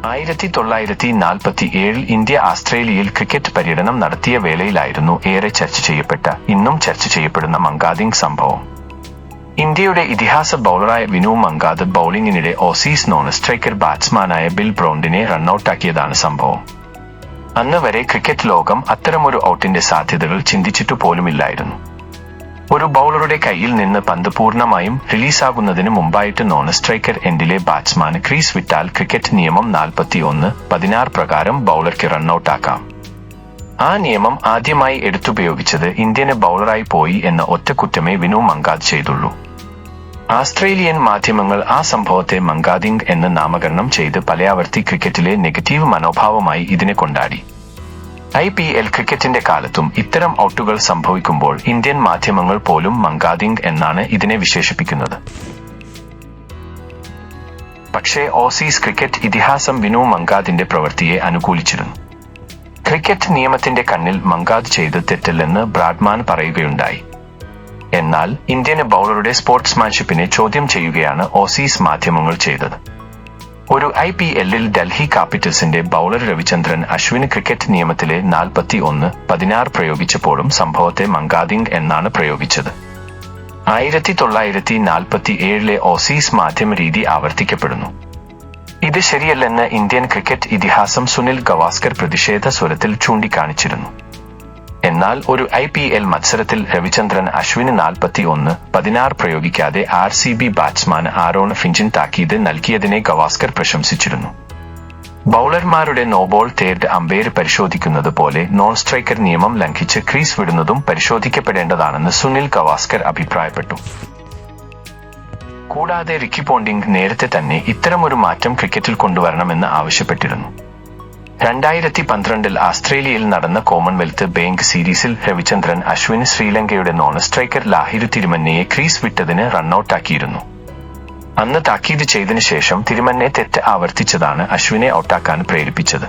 1947 India ആസ്ട്രേലിയയിൽ cricket പര്യടനം നടത്തിയ വേളയിലായിരുന്നു ഏറെ ചർച്ച ചെയ്യപ്പെട്ട, ഇന്നും ചർച്ച ചെയ്യപ്പെടുന്ന മങ്കാദിംഗ് സംഭവം. ഇന്ത്യയുടെ ഇതിഹാസ ബൌളറായ വിനു മങ്കാദ് ബൌളിംഗിനിടെ ഓസീസ് നോൺ സ്ട്രൈക്കർ ബാറ്റ്സ്മാനായ ബിൽ ബ്രൗണ്ടിനെ റണ്ണൌട്ടാക്കിയതാണ് സംഭവം. അന്ന് വരെ ക്രിക്കറ്റ് ലോകം അത്തരമൊരു ഔട്ടിന്റെ സാധ്യതകൾ ചിന്തിച്ചിട്ടു പോലുമില്ലായിരുന്നു. ഒരു ബൌളറുടെ കയ്യിൽ നിന്ന് പന്ത് പൂർണ്ണമായും റിലീസാകുന്നതിന് മുമ്പായിട്ട് നോൺ സ്ട്രൈക്കർ എൻഡിലെ ബാറ്റ്സ്മാൻ ക്രീസ് വിട്ടാൽ ക്രിക്കറ്റ് നിയമം 41-16 പ്രകാരം ബൌളർക്ക് റണ്ണൌട്ടാക്കാം. ആ നിയമം ആദ്യമായി എടുത്തുപയോഗിച്ചത് ഇന്ത്യന് ബൌളറായി പോയി എന്ന ഒറ്റ കുറ്റമേ വിനു മങ്കാദ് ചെയ്തുള്ളൂ. ആസ്ട്രേലിയൻ മാധ്യമങ്ങൾ ആ സംഭവത്തെ മങ്കാദിംഗ് എന്ന് നാമകരണം ചെയ്ത് പലയാവർത്തി ക്രിക്കറ്റിലെ നെഗറ്റീവ് മനോഭാവമായി ഇതിനെ കൊണ്ടാടി. IPL ക്രിക്കറ്റിന്റെ കാലത്തും ഇത്തരം ഔട്ടുകൾ സംഭവിക്കുമ്പോൾ ഇന്ത്യൻ മാധ്യമങ്ങൾ പോലും മങ്കാദിംഗ് എന്നാണ് ഇതിനെ വിശേഷിപ്പിക്കുന്നത്. പക്ഷേ ഓസീസ് ക്രിക്കറ്റ് ഇതിഹാസം വിനു മങ്കാദിന്റെ പ്രവൃത്തിയെ അനുകൂലിച്ചിരുന്നു. ക്രിക്കറ്റ് നിയമത്തിന്റെ കണ്ണിൽ മങ്കാദ് ചെയ്ത് തെറ്റല്ലെന്ന് ബ്രാഡ്മാൻ പറയുകയുണ്ടായി. എന്നാൽ ഇന്ത്യന് ബൌളറുടെ സ്പോർട്സ്മാൻഷിപ്പിനെ ചോദ്യം ചെയ്യുകയാണ് ഓസീസ് മാധ്യമങ്ങൾ ചെയ്തത്. ഒരു IPLൽ ഡൽഹി ക്യാപിറ്റൽസിന്റെ ബൌളർ രവിചന്ദ്രൻ അശ്വിന് ക്രിക്കറ്റ് നിയമത്തിലെ 41-16 പ്രയോഗിച്ചപ്പോഴും സംഭവത്തെ മങ്കാദിംഗ് എന്നാണ് പ്രയോഗിച്ചത്. 1947 ഓസീസ് മാധ്യമ രീതി ആവർത്തിക്കപ്പെടുന്നു. ഇത് ശരിയല്ലെന്ന് ഇന്ത്യൻ ക്രിക്കറ്റ് ഇതിഹാസം സുനിൽ ഗവാസ്കർ പ്രതിഷേധ സ്വരത്തിൽ ചൂണ്ടിക്കാണിച്ചിരുന്നു. എന്നാൽ ഒരു IPL മത്സരത്തിൽ രവിചന്ദ്രൻ അശ്വിന് 41-16 പ്രയോഗിക്കാതെ RCB ബാറ്റ്സ്മാൻ ആരോൺ ഫിഞ്ചിന് താക്കീത് നൽകിയതിനെ ഗവാസ്കർ പ്രശംസിച്ചിരുന്നു. ബൌളർമാരുടെ നോബോൾ തേർഡ് അമ്പയർ പരിശോധിക്കുന്നത് പോലെ നോൺ സ്ട്രൈക്കർ നിയമം ലംഘിച്ച് ക്രീസ് വിടുന്നതും പരിശോധിക്കപ്പെടേണ്ടതാണെന്ന് സുനിൽ ഗവാസ്കർ അഭിപ്രായപ്പെട്ടു. കൂടാതെ റിക്കി പോണ്ടിംഗ് നേരത്തെ തന്നെ ഇത്തരമൊരു മാറ്റം ക്രിക്കറ്റിൽ കൊണ്ടുവരണമെന്ന് ആവശ്യപ്പെട്ടിരുന്നു. 2012 ആസ്ട്രേലിയയിൽ നടന്ന കോമൺവെൽത്ത് ബാങ്ക് സീരീസിൽ രവിചന്ദ്രൻ അശ്വിന് ശ്രീലങ്കയുടെ നോൺ സ്ട്രൈക്കർ ലാഹിരു തിരുമന്നയെ ക്രീസ് വിട്ടതിന് റണ്ണൌട്ടാക്കിയിരുന്നു. അന്ന് താക്കീത് ചെയ്തതിനു ശേഷം തിരുമന്നെ തെറ്റ് ആവർത്തിച്ചതാണ് അശ്വിനെ ഔട്ടാക്കാൻ പ്രേരിപ്പിച്ചത്.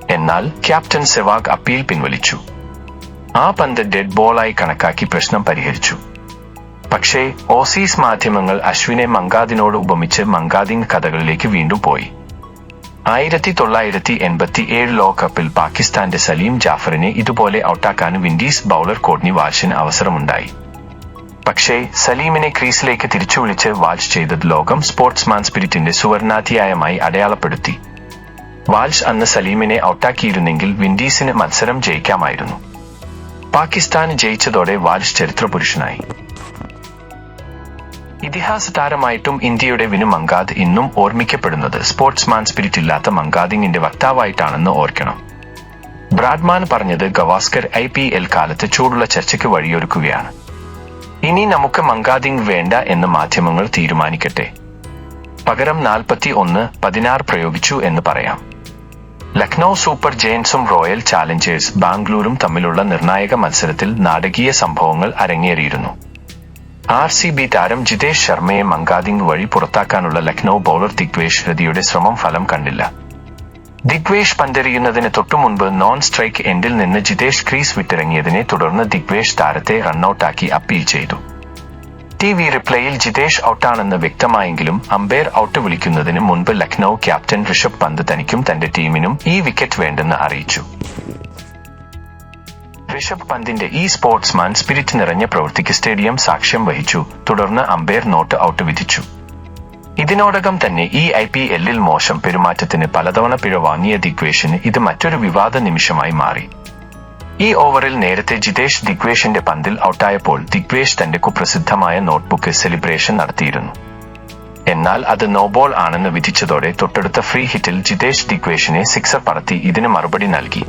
എന്നാൽ ക്യാപ്റ്റൻ സെവാഗ് അപ്പീൽ പിൻവലിച്ചു. ആ പന്ത് ഡെഡ് ബോളായി കണക്കാക്കി പ്രശ്നം പരിഹരിച്ചു. പക്ഷേ ഓസീസ് മാധ്യമങ്ങൾ അശ്വിനെ മങ്കാദിനോട് ഉപമിച്ച് മങ്കാദിംഗ് കഥകളിലേക്ക് വീണ്ടും പോയി. 1987 ലോകകപ്പിൽ പാകിസ്ഥാന്റെ സലീം ജാഫറിനെ ഇതുപോലെ ഔട്ടാക്കാൻ വിൻഡീസ് ബൌളർ കോഡ്നി വാൽഷിന് അവസരമുണ്ടായി. പക്ഷേ സലീമിനെ ക്രീസിലേക്ക് തിരിച്ചുവിളിച്ച് വാൽഷ് ചെയ്തത് ലോകം സ്പോർട്സ്മാൻ സ്പിരിറ്റിന്റെ സുവർണാധ്യായമായി അടയാളപ്പെടുത്തി. വാൽഷ് അന്ന് സലീമിനെ ഔട്ടാക്കിയിരുന്നെങ്കിൽ വിൻഡീസിന് മത്സരം ജയിക്കാമായിരുന്നു. പാകിസ്ഥാൻ ജയിച്ചതോടെ വാൽഷ് ചരിത്രപുരുഷനായി. ഇതിഹാസ താരമായിട്ടും ഇന്ത്യയുടെ വിനു മങ്കാദ് ഇന്നും ഓർമ്മിക്കപ്പെടുന്നത് സ്പോർട്സ്മാൻ സ്പിരിറ്റ് ഇല്ലാത്ത മങ്കാദിംഗിന്റെ വക്താവായിട്ടാണെന്ന് ഓർക്കണം. ബ്രാഡ്മാൻ പറഞ്ഞത് ഗവാസ്കർ IPL കാലത്ത് ചൂടുള്ള ചർച്ചയ്ക്ക് വഴിയൊരുക്കുകയാണ്. ഇനി നമുക്ക് മങ്കാദിംഗ് വേണ്ട എന്ന് മാധ്യമങ്ങൾ തീരുമാനിക്കട്ടെ. പകരം 41-16 പ്രയോഗിച്ചു എന്ന് പറയാം. ലക്നൌ സൂപ്പർ ജയന്റ്സും റോയൽ ചാലഞ്ചേഴ്സ് ബാംഗ്ലൂരും തമ്മിലുള്ള നിർണായക മത്സരത്തിൽ നാടകീയ സംഭവങ്ങൾ അരങ്ങേറിയിരുന്നു. RCB താരം ജിതേഷ് ശർമ്മയെ മങ്കാദിംഗ് വഴി പുറത്താക്കാനുള്ള ലക്നൌ ബൌളർ ദിഗ്വേഷ് രതിയുടെ ശ്രമം ഫലം കണ്ടില്ല. ദിഗ്വേഷ് പന്തെറിയുന്നതിന് തൊട്ടുമുൻപ് നോൺ സ്ട്രൈക്ക് എൻഡിൽ നിന്ന് ജിതേഷ് ക്രീസ് വിട്ടിറങ്ങിയതിനെ തുടർന്ന് ദിഗ്വേഷ് താരത്തെ റണ്ണൌട്ടാക്കി അപ്പീൽ ചെയ്തു. TV റിപ്ലേയിൽ ജിതേഷ് ഔട്ടാണെന്ന് വ്യക്തമായെങ്കിലും അമ്പയർ ഔട്ട് വിളിക്കുന്നതിന് മുൻപ് ലക്നൌ ക്യാപ്റ്റൻ ഋഷഭ് പന്ത് തനിക്കും തന്റെ ടീമിനും ഈ വിക്കറ്റ് വേണ്ടെന്ന് അറിയിച്ചു. ഋഷഭ് പന്തിന്റെ ഈ സ്പോർട്സ്മാൻ സ്പിരിറ്റ് നിറഞ്ഞ പ്രവൃത്തിക്ക് സ്റ്റേഡിയം സാക്ഷ്യം വഹിച്ചു. തുടർന്ന് അമ്പയർ നോട്ട് ഔട്ട് വിധിച്ചു. ഇതിനോടകം തന്നെ ഈ IPLൽ മോശം പെരുമാറ്റത്തിന് പലതവണ പിഴ വാങ്ങിയ ദിഗ്വേഷിന് ഇത് മറ്റൊരു വിവാദ നിമിഷമായി മാറി. ഈ ഓവറിൽ നേരത്തെ ജിതേഷ് ദിഗ്വേഷിന്റെ പന്തിൽ ഔട്ടായപ്പോൾ ദിഗ്വേഷ് തന്റെ കുപ്രസിദ്ധമായ നോട്ട്ബുക്ക് സെലിബ്രേഷൻ നടത്തിയിരുന്നു. എന്നാൽ അത് നോബോൾ ആണെന്ന് വിധിച്ചതോടെ തൊട്ടടുത്ത ഫ്രീ ഹിറ്റിൽ ജിതേഷ് ദിഗ്വേഷിനെ സിക്സർ പറത്തി ഇതിന് മറുപടി നൽകി.